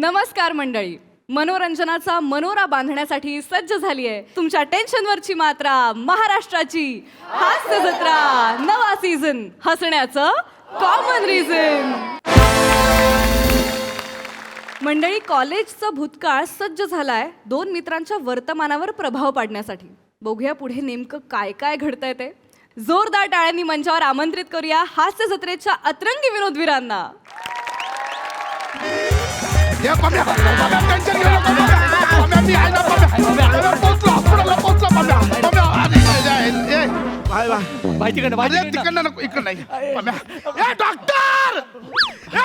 नमस्कार मंडळी, मनोरंजनाचा मनोरा बांधण्यासाठी सज्ज झाली आहे तुमच्या टेन्शनवरची मात्रा महाराष्ट्राची हास्य जत्रा नवा सीझन हसण्याचं कॉमन रिझन. मंडळी, कॉलेजचा भूतकाळ सज्ज झालाय दोन मित्रांच्या वर्तमानावर प्रभाव पाडण्यासाठी. बघूया पुढे नेमकं काय काय घडतंय ते. जोरदार टाळ्यांनी मंचावर आमंत्रित करूया हास्य जत्रेच्या अतरंगी विनोदवीरांना.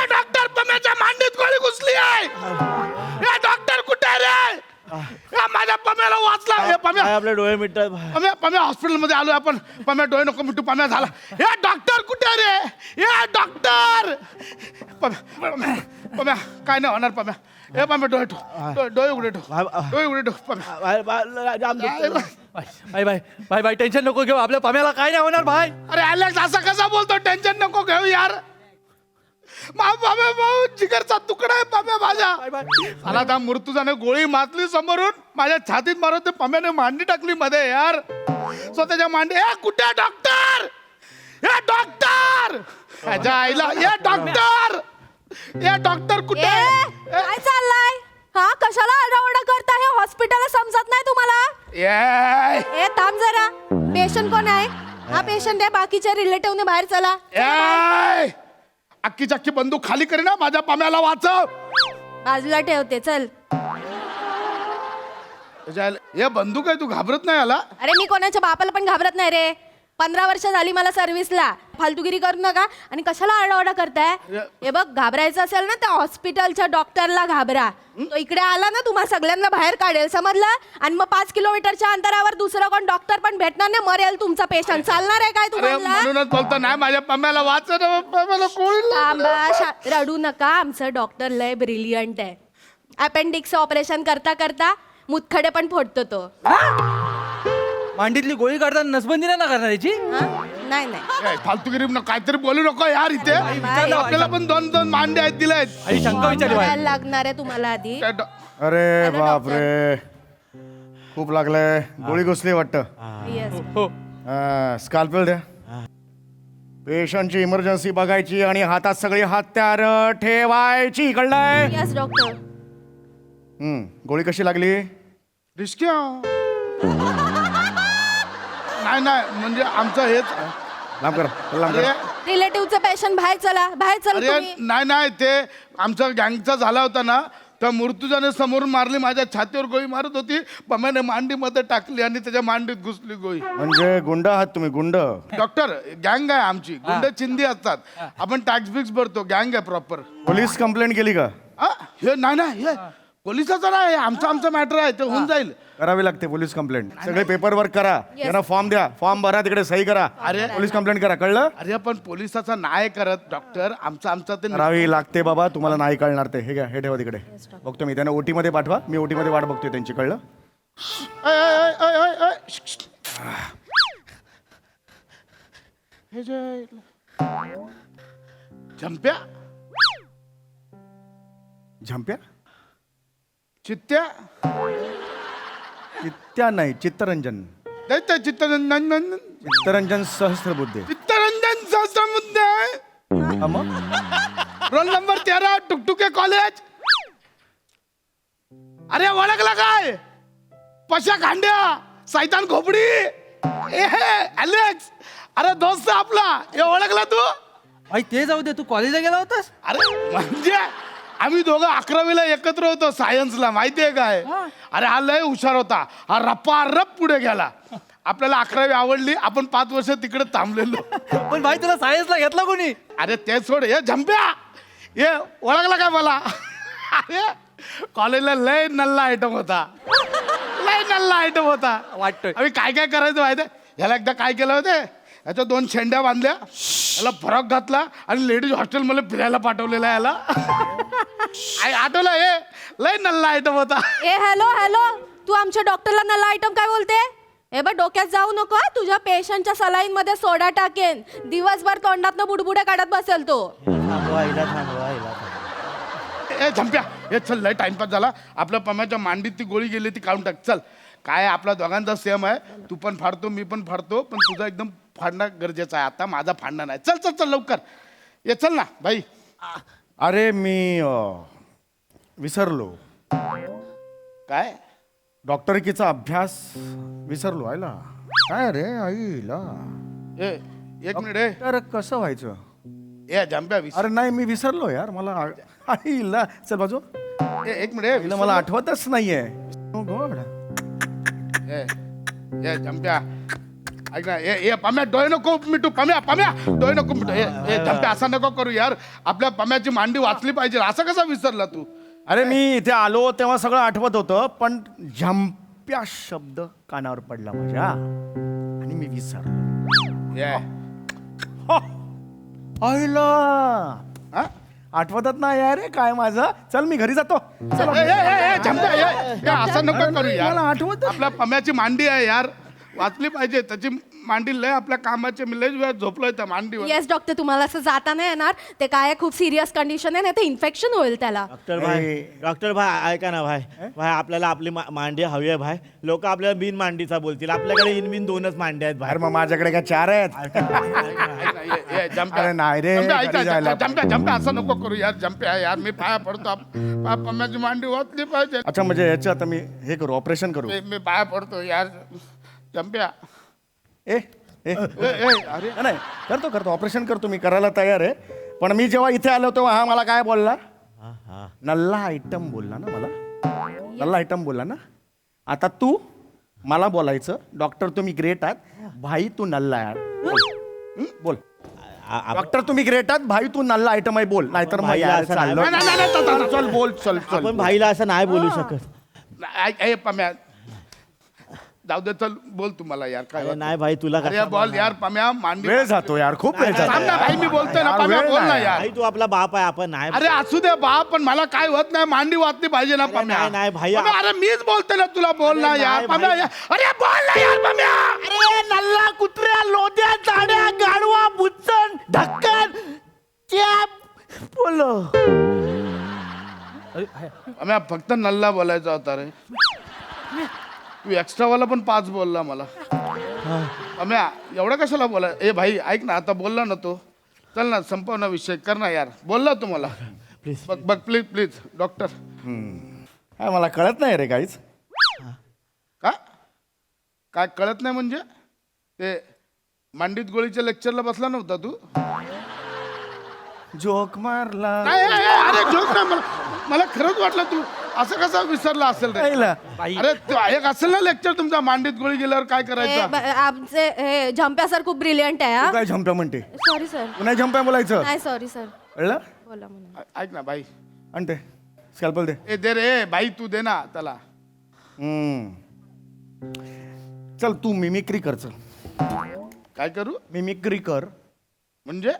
डॉक्टर पम्याच्या मांडीत गोळी घुसली आहे. डॉक्टर कुठे आहे रे? माझ्या पम्याला वाचला. पम्या आपले डोळे मिटतात. पम्या हॉस्पिटल मध्ये आलोय आपण. पम्या डोळे नको मिटू. पम्या झाला. हे डॉक्टर कुठे आहे रे? हे डॉक्टर. पम्या काय नाही होणार. पम्या हे पम्या डोळे ठेव. डोळे उघडे ठेव. डोळे उघडे ठेव. भाई भाई टेन्शन नको घेऊ. आपल्या पम्याला काय नाही होणार भाई. अरे अलेक्स असं कसा बोलतो? टेन्शन नको घेऊ यार. भाऊ जिगरचा तुकडा आहे पम्या माझ्या. मला त्या मृत्यूजाने गोळी मारली समोरून. माझ्या छातीत मारून ते पम्याने मांडी टाकली मध्ये यार. स्वतःच्या मांडी. ए कुठे डॉक्टर? हे डॉक्टर. ह्याच्या आईला. हे डॉक्टर. हे डॉक्टर कुठे? काय चाललंय? हा कशाला आरडाओरडा करता? हे हॉस्पिटल समजत नाही तुम्हाला? ए थांब जरा. पेशंट कोण आहे? हा पेशंट आहे. बाकीच्या रिलेटिव्हने बाहेर चला. अख्खी चक्की बंदूक खाली करे ना. माझ्या पम्याला वाचव. बाजूला ठेवते. चल. हे बंदूक आहे. तू घाबरत नाही आला? अरे मी कोणाच्या बापाला पण घाबरत नाही रे. 15 वर्ष झाली मला सर्व्हिसला. फालतुगिरी करू नका. आणि कशाला आरडाओरडा करताय? हे बघ, घाबरायचं असेल ना त्या हॉस्पिटलच्या डॉक्टरला घाबरा. तो इकडे आला ना तुम्हा सगळ्यांना बाहेर काढेल, समजलं? आणि मग 5 किलोमीटरच्या अंतरावर दुसरा कोण डॉक्टर पण भेटणार नाही. मरेल तुमचा पेशंट. चालणार आहे काय तुम्हाला? म्हणूनच बोलतो नाही माझ्या पम्याला वाचव. पम्याला गोळी थांबा, रडू नका. आमचं डॉक्टर लय ब्रिलियंट आहे. अपेंडिक्स ऑपरेशन करता करता मुतखडे पण फोडतो तो. मांडीतली गोळी काढताना नसबंदी नाही ना करणार याची. नाही नाही फालतूगिरी काहीतरी बोलू नको यार. इथे आपल्याला पण 2-2 मांडे आहेत दिले आहेत. आई शंका विचारली भाई. लागणार आहे तुम्हाला आधी. अरे बापरे, खूप लागलंय. गोळी घुसली वाटतं. येस. हो स्काल्पेल द्या. पेशंटची इमर्जन्सी बघायची आणि हातात सगळी हत्यार ठेवायची. कळलंय? Yes doctor. गोळी कशी लागली? रिस्की नाही म्हणजे आमचं हेच. लांब कर, लांब कर. रिलेटिव्हचं पेशंट बाहेर चला. बाहेर चला अरे तुम्ही. नाही ते आमचा गँगचा झाला होता ना. त्या मृत्यूजाने समोरून मारली. माझ्या छातीवर गोळी मारत होती. पम्याने मांडीमध्ये टाकली आणि त्याच्या मांडीत घुसली गोळी. म्हणजे गुंड आहात तुम्ही? गुंड? डॉक्टर गँग आहे आमची. गुंड चिंदी असतात. आपण टॅक्स बिक्स भरतो. गँग आहे प्रॉपर. पोलीस कंप्लेंट केली का? हे नाही हे पोलिसाचं नाही. आमचा मॅटर आहे. ते होऊन जाईल. करावी लागते पोलीस कंप्लेंट. सगळे पेपर वर्क करा. त्यांना फॉर्म द्या. फॉर्म भरा, तिकडे सही करा. अरे पोलीस कंप्लेंट करा. कळलं? अरे पण पोलिसाचा नाही करत डॉक्टर. आमचा ते करावी लागते बाबा. तुम्हाला नाही कळणार ते. हे घ्या, हे ठेवा तिकडे. बघतो मी. त्यांना ओटी मध्ये पाठवा. मी ओटी मध्ये वाट बघतोय त्यांची. कळलं? झंप्या झंप्या? चित्त्या चित्त्या नाही, Chittaranjan. Chittaranjan Chittaranjan Sahasrabuddhe. Chittaranjan Sahasrabuddhe. Roll number 13 Tuktuke college. अरे ओळखला काय? पशा खांड्या सैतान खोपडी. अलेक्स. अरे दोस्त आपला. हे ओळखला तू? आई ते जाऊ दे, तू कॉलेजला गेला होतास? अरे म्हणजे आम्ही दोघं 11वीला एकत्र होतो सायन्सला. माहितीये काय? अरे हा लय हुशार होता. हा रप्पा पुढे गेला. आपल्याला 11वी आवडली. आपण 5 वर्ष तिकडे थांबलेलो. पण भाई तुला सायन्सला घेतला कोणी? अरे ते सोड. हे झंप्या. हे ओळखला काय मला? अरे कॉलेजला लय नल्ला आयटम होता. लय नल्ला आयटम होता. वाटतोय. आम्ही काय करायचं माहितीये? ह्याला एकदा काय केलं होते? याच्या 2 शेंड्या बांधल्या. याला फरक घातला आणि लेडीज हॉस्टेलमध्ये फिरायला पाठवलेला याला. आठवलं? हे लय नल्ला आयटम होता. ए हॅलो, तू आमच्या डॉक्टरला नल्ला आयटम काय बोलते? ए बघ, डोक्यात जाऊ नको. तुझ्या पेशंटच्या सलाईन मध्ये सोडा टाकेन. दिवसभर तोंडातनं बुडबुडे काढत बसेल तो. थांबवा. ए झंप्या हे चल लय टाइमपास झाला. आपल्या पम्याच्या मांडीत ती गोळी गेली ती काढून टाक. चल काय आपला दोघांचा सेम आहे. तू पण फाडतो मी पण फाडतो, पण तुझा एकदम फाडणं गरजेचं आहे. आता माझा फाडणं नाही. चल चल चल लवकर ये. चल ना भाई. अरे मी विसरलो. काय डॉक्टरकीचा अभ्यास विसरलो. आईला काय रे आईला. ए एक मिनिट ए. तर कसं व्हायचं. ए झंप्या अरे नाही मी विसरलो यार. मला आईला चल बाजू. एक मिनिट आईला मला आठवतच नाहीये. Oh God. ए झंप्या ऐक ना. ए पम्या डोळे नको मिटू. पम्या डोळे नको मिटू. ए झंप्या असं नको करू यार. आपल्या पम्याची मांडी वाचली पाहिजे. असं कसा विसरला तू. अरे मी इथे आलो तेव्हा सगळं आठवत होतं, पण झंप्या शब्द कानावर पडला माझ्या आणि मी विसरलो. आईला हा? आठवतच नाही यार रे काय माझं. चल मी घरी जातो. झंप्या असं नको करू यार. मला आठवत आपल्या पम्याची मांडी आहे यार. वाचली पाहिजे. त्याची मांडी लय आपल्या कामाचे मी लय वेळ झोपलोय त्या मांडीवर. येस डॉक्टर, तुम्हाला असं जाता नाही येणार. ते काय खूप सिरियस कंडिशन आहे, नाही ते इन्फेक्शन होईल त्याला. डॉक्टर भाई ऐका ना भाई. भाई आपल्याला आपली मांडी हवी आहे भाई. लोक आपल्याला बिन मांडीचा बोलतील. आपल्याकडे इन बिन 2च मांड्या आहेत अरे भाई. मग माझ्याकडे काय 4 आहेत. अरे नाही रे, घरी जायला झंप्या असं नको करू यार. झंप्या यार मी पाया पडतो. पम्याची मांडी वाचली पाहिजे. अच्छा म्हणजे याचं आता मी हे करू, ऑपरेशन करू. मी पाया पडतो यार. झंप्या ए ए अरे नाही करतो ऑपरेशन करतो मी. करायला तयार आहे. पण मी जेव्हा इथे आलो तेव्हा हा मला काय बोलला. नल्ला आयटम बोलला ना मला. नल्ला आयटम बोलला ना. आता तू मला बोलायचं डॉक्टर तुम्ही ग्रेट आहात, भाई तू नल्ला आहे. बोल डॉक्टर तुम्ही ग्रेट आहात, भाई तू नल्ला आयटम आहे. बोल नाहीतर मग भाईला यार असं चाललं. नाही. चल बोल चल चल. आपण भाईला असं नाही बोलू शकत. पम्या जाऊ दे. चल बोल तुम्हाला यार काय अरे नाही भाई तुला अरे कसं बोल यार. पम्या मांडी वेळ जातो यार, खूप वेळ थांब ना भाई. मी बोलतोय ना. यार, पम्या वेळ बोल ना नाही. यार. भाई तू आपला बाप आहे. आपण नाही. अरे असू दे बाप, पण मला काय होत नाही. मांडी वाचली पाहिजे ना पम्या. नाही भाई. पम्या, अरे मीच बोलतोय ना तुला. बोल ना अरे यार नाही पम्या. भाई. अरे बोल ना यार पम्या. अरे नल्ला कुत्र्या लोद्या जाड्या गाडवा बुच्चन ढक्कन कॅप बोलो. पम्या फक्त नल्ला बोलायचा होता रे. तू एक्स्ट्रावाला पण 5 बोलला मला. पम्या एवढं कशाला बोला. ए भाई ऐक ना. आता बोलला ना तो. चल ना संपव ना विषय. कर ना यार. बोलला तुम्हाला. बघ बघ प्लीज प्लीज डॉक्टर. काय मला कळत नाही रे काहीच. का काय कळत नाही म्हणजे. ते मांडीत गोळीच्या लेक्चरला बसला नव्हता तू. जोक मारला. नाही अरे जोक नाही. मला खरंच वाटलं तू असं कसं विसरला असेल रे. आईला. अरे तो एक असेल ना लेक्चर तुमचा मांडीत गोळी गेल्यावर काय करायचं. आमचे हे झंप्या सर खूप ब्रिलियंट आहे. तू काय झंप्या म्हणते. Sorry sir. तू नाही झंप्या बोलायचं. नाही सॉरी सर. कळलं. बोला म्हणून. ऐक ना भाई. आणि ते स्कॅल्पल दे. ए दे रे भाई. तू दे ना त्याला. चल तू मिमिक्री कर. चल काय करू. मिमिक्री कर. म्हणजे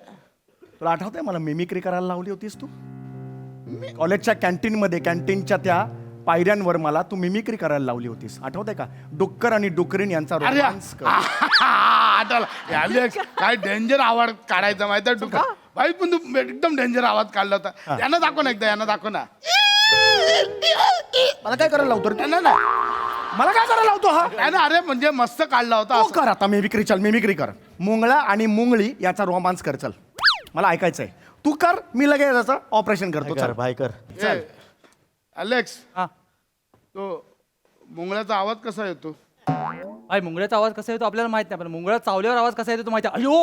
तुला आठवतंय मला मिमिक्री करायला लावली होतीस तू कॉलेजच्या कॅन्टीन मध्ये. कॅन्टीनच्या त्या पायऱ्यांवर मला तू मिमिक्री करायला लावली होतीस. आठवतंय का. डुक्कर आणि डुकरीन यांचा अरे रोमांस कर. आठवलं. अलेक्स काय डेंजर आवाज काढायचा माहिती आहे डुकर. भाई पण तू एकदम डेंजर आवाज काढला होता. यांना दाखव ना एकदा. यांना दाखव ना. मला काय करायला लावतो रे. त्यांना ना. मला काय करायला लावतो हा. त्यांना अरे म्हणजे मस्त काढला होता. तू कर आता मिमिक्री. चल मिमिक्री कर. मुंगळा आणि मुंगळी याचा रोमांस कर. चल मला ऐकायचंय. तू कर. मी लगेच याचं ऑपरेशन करतो. कर चल भाई कर. ए, अलेक्स हा तो मुंगळ्याचा आवाज कसा येतो. भाई मुंगळ्याचा आवाज कसा येतो आपल्याला माहित नाही, पण मुंगळा चावल्यावर आवाज कसा येतो तो माहिती आहे. अयो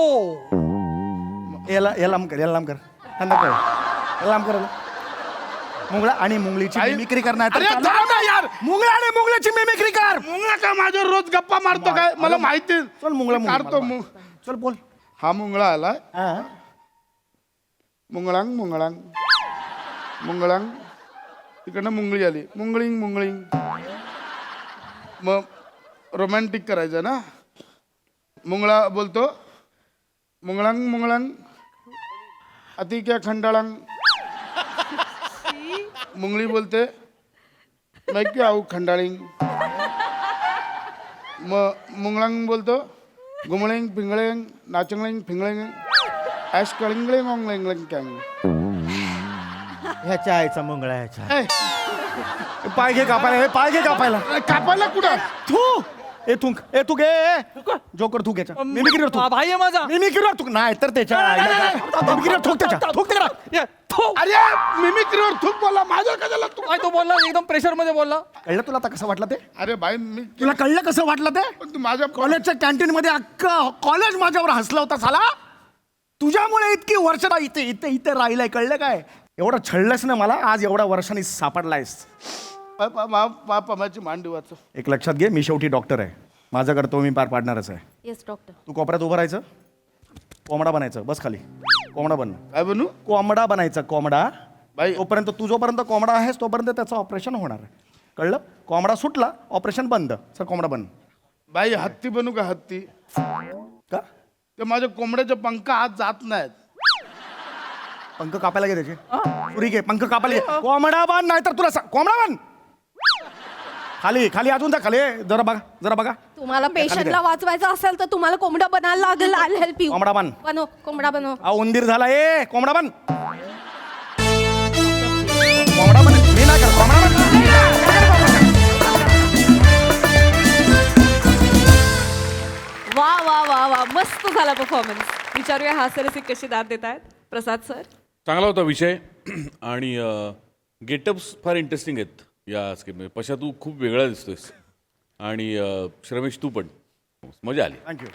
याला लांब कर. याला लांब कर. थंड कर. याला लांब कर. मुंगळा आणि मुंगळीची आई- मिमिक्री करणार. अरे थांब ना यार. मुंगळा आणि मुंगळीची मिमिक्री कर. मुंगळा का माझ्यावर रोज गप्पा मारतो काय. मला माहिती. चल मुंगळा काढतो. चल बोल. हा मुंगळा आलाय. हा. मुंगळांग मुंगळांग मुंगळांग. तिकडनं मुंगळी आली. मुंगळिंग मुंगळिंग. मग रोमॅन्टिक करायचं ना. मुंगळा बोलतो मुंगळांग मुंगळांग अति क्या खंडाळांग. मुंगळी बोलते मैं क्या आऊ खंडाळिंग. मग मुंगळांग बोलतो गुमळिंग पिंगळिंग नाचंगलिंग फिंगळिंग ॲश कळिंगलिंग ओंगलिंगलिंग कॅंग. ह्याच्या आईचा मुंगळा ह्याच्या ए, पाय घे कापायला, हे पाय घे कापायला. कापायला कुठं थू तू घे जोकर थूक याच्या मिमिक्रीवर थूक भाई आहे माझा मिमिक्रीवर थूक नाही तर त्याच्या मिमिक्रीवर थूक त्याच्या थूक त्याला. ये, थू. अरे मिमिक्रीवर थूक बोलला माझ्या कशाला तू काय तो बोलला एकदम प्रेशर मध्ये बोलला. कळलं तुला आता कसं वाटलं ते? अरे भाई मी तुला कळलं कसं वाटलं ते? पण तू माझ्या कॉलेजच्या कॅन्टीन मध्ये अख्खं कॉलेज माझ्यावर हसलं होतं साला. तुझ्यामुळे इतकी वर्ष इथे इथे इथे राहिलंय, कळलं काय? एवढं छळलंस ना मला, आज एवढ्या वर्षांनी सापडलायस. पम्याची मांडी वाच. एक लक्षात घे, मी शेवटी डॉक्टर आहे. माझं कर्तव्य मी पार पाडणारच आहे. Yes doctor. तू कोपऱ्यात उभं राहायचं, कोंबडा बनायचं. बस खाली, कोंबडा बन. काय बनू कोंबडा बनायचं, कोंबडा. बाई तोपर्यंत तू जोपर्यंत कोंबडा आहेस तोपर्यंत त्याचं ऑपरेशन होणार आहे. कळलं? कोंबडा सुटला, ऑपरेशन बंद. सर कोंबडा बन. बाई हत्ती बनू का हत्ती? का? ते माझ्या कोंबड्याचे पंख आज जात नाहीत. पंख कापायला घे त्याचे. पुरी घे, पंख कापायला घे. कोंबडा बन, नाही तर तुला कोंबडा बन. खाली खाली अजून जा खाली. जरा बघा. तुम्हाला पेशंटला वाचवायचं असेल तर तुम्हाला कोंबडा बनायला लागेल. आल हेल्प यू. कोंबडा बन. बनव कोंबडा बनव. उंदीर झाला ए. कोंबडा बन. कोंबडा बन. मी नाही करत. कोंबडा बन. वा वा वा वा मस्त झाला परफॉर्मन्स. विचारूया हास्यरसिक कशी दाद देत आहेत प्रसाद सर. चांगला होता विषय आणि गेटअप्स फार इंटरेस्टिंग आहेत या स्कीममध्ये. पशा तू खूप वेगळा दिसतोयस आणि श्रमेश तू पण. मजा आली. थँक्यू.